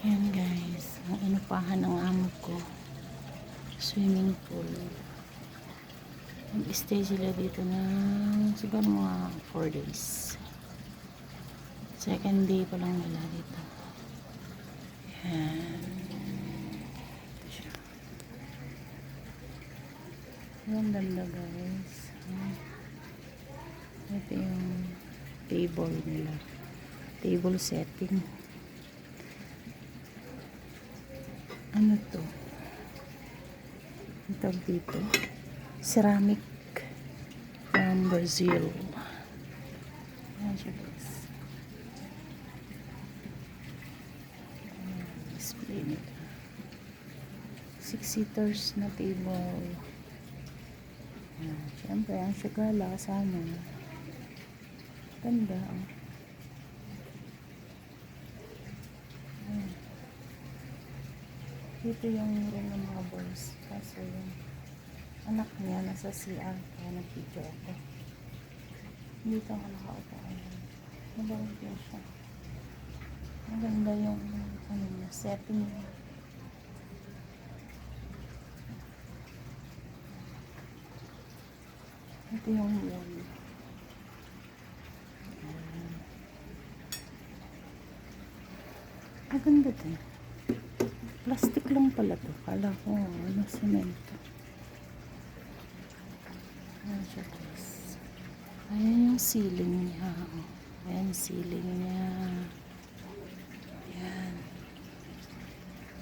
Ayan guys, ang inupahan ng amo ko, swimming pool. Nag-stay sila dito ng siguro mga 4 days. Second day pa lang nila dito. Ayan. Ito siya. Ang ganda guys. Ito yung table nila. Table setting. Ano to? Ang tawag dito? Ceramic from Brazil. Ayan siya guys. Display nila. 6 seaters na table. Ayan. Siyempre, ang syagala kasama. Ganda. Ayan. Dito yung room ng mga boys. Kaso yung anak niya nasa CR. Kaya nag-video ako. Dito ako nakaupo. Maganda din siya. Maganda yung ano niya, setting niya. Ito yung wall. Maganda din. Plastic lang pala to. Kala ko ano, semento. Ayan siya guys. Ayan yung ceiling niya. Ayan yung ceiling niya. Ayan.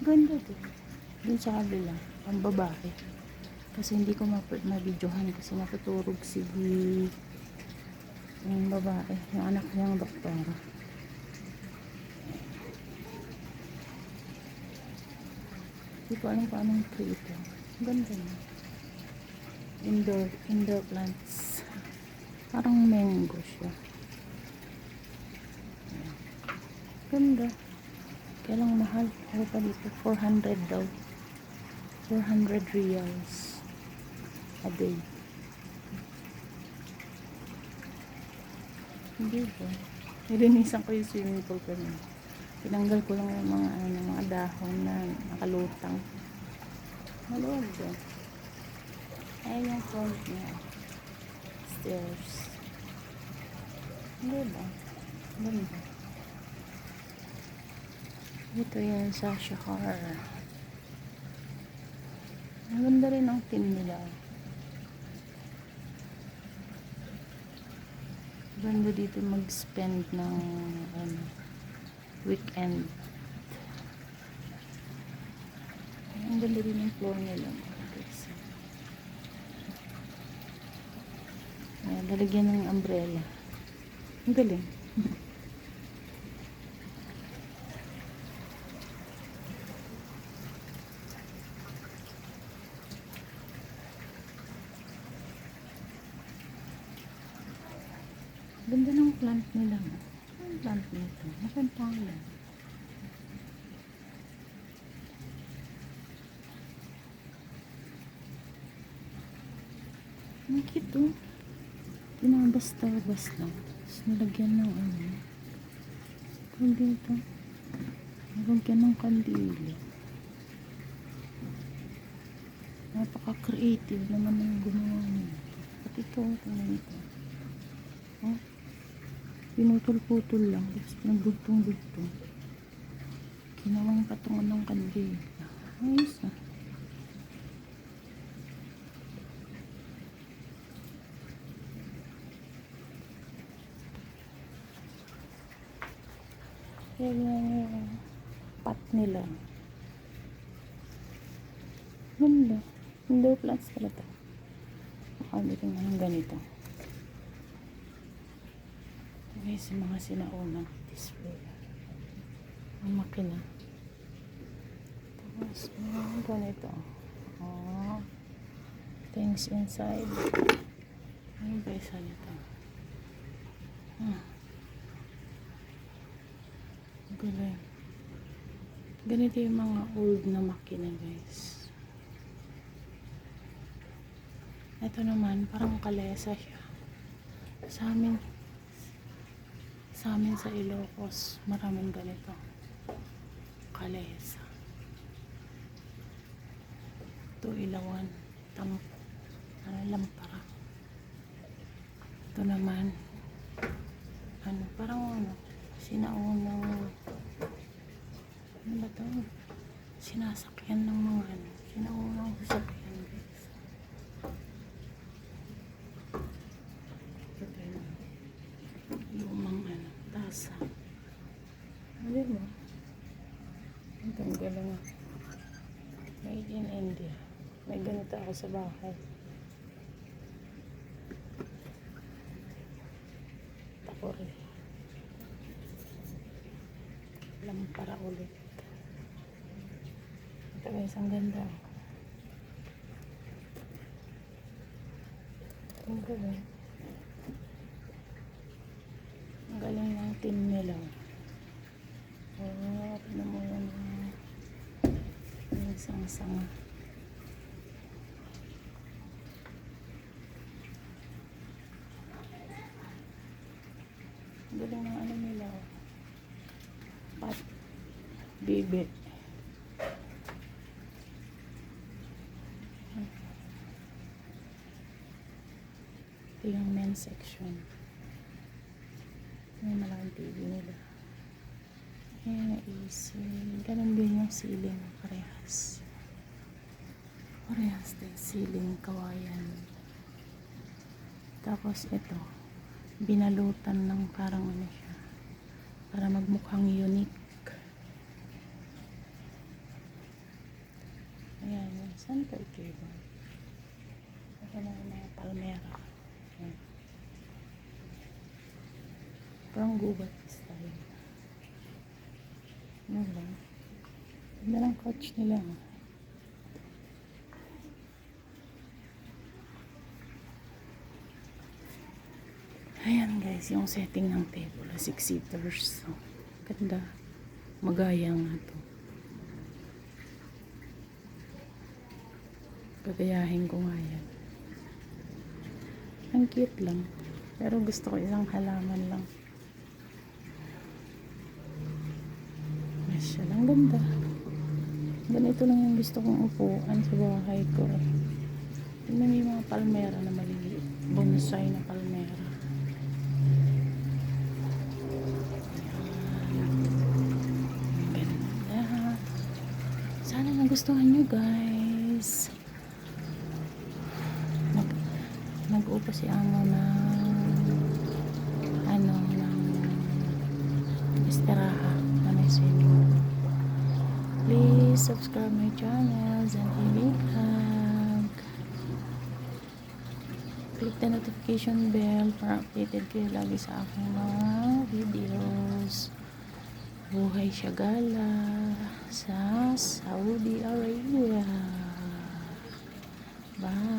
Ganda din. Doon sa kabila. Ang babae. Kasi hindi ko mabidyohan kasi natutulog si yung babae. Yung anak niyang doktora. Hindi ko alam kung anong tree ito. Ganda na. Indoor plants. Parang mango siya. Ganda. Kaya lang mahal. Ano pa dito? 400 daw. 400 reals a day. Hindi ba? Nilinisan ko yung swimming pool kanina. Tinanggal ko lang yung mga dahon na nakalutang. Maluwag doon. Ayan yung front niya. Stairs. Hindi ba? Ganda. Ito yan sa Shahar. Maganda rin ang team nila. Ganda dito mag-spend ng weekend. Ang ganda rin yung floor nila. Ayan, lalagyan ng umbrella. Ang galing. Ganda ng plant nila. Ang plant nito. Makantalan. Ang cute oh. Pinabasta-bas lang. Tapos nalagyan ng ano. Kung dito. Nalagyan ng kandila. Napaka-creative naman ng gumawa niya. At ito, tingnan ito. Oh. Pinutol-putol lang. Tapos pinagdugtong-dugtong. Ginawang patungan ng kandila. Ayos ah. Yan yung pot nila. Ganda. Indoor plants pala ito. Makalitin na ng ganito. Okay, sa mga sinaunang display. Ang makina. Tapos, ganito. Oh, things inside. Ano ba isa nito? Galing. Ganito yung mga old na makina guys. Ito naman, parang kalesa siya. Sa amin sa Ilocos, maraming ganito. Kalesa. Ito Ilawan, Tampo, Lampara. Ito naman, parang sinaunang, ano ba ito? Sinasakyan ng mga sinaunang sasakyan, guys. Ito yun. Lumang tasa. Ano mo? Ang galing. Made in India. May ganito ako sa bahay. Takore. Lampara ulit. Ito guys, ang ganda. Ang galing. Ang galing ng team nila. Oh, tignan mo yan. Yung sanga-sanga. Ang galing ng nila. Pat. Bibi. Ito yung men's section. May malaking TV nila. Ayan, AC. Ganun din yung ceiling. Parehas. Parehas din. Ceiling, kawayan. Tapos ito. Binalutan ng parang siya. Para magmukhang unique. Ayan, yung center table. Ito na yung mga palmera. Ayan. Parang gubat style. Ano lang. Ganda ng couch nila. Ayan guys, yung setting ng table. 6 seaters. So, ganda. Magaya nga to. Gagayahin ko nga yan. Ang cute lang. Pero gusto ko isang halaman lang. Masya lang, ganda. Ganito lang yung gusto kong upuan sa bahay ko. Tingnan mo yung mga palmera na maliliit. Bonsai na palmera. Ganda. Sana nagustuhan nyo guys. Nag-upo si amo ng istiraha na may swimming pool. Please subscribe my channels and i-like. Click the notification bell para updated kayo lagi sa aking mga videos. Buhay Shagala sa Saudi Arabia. Bye.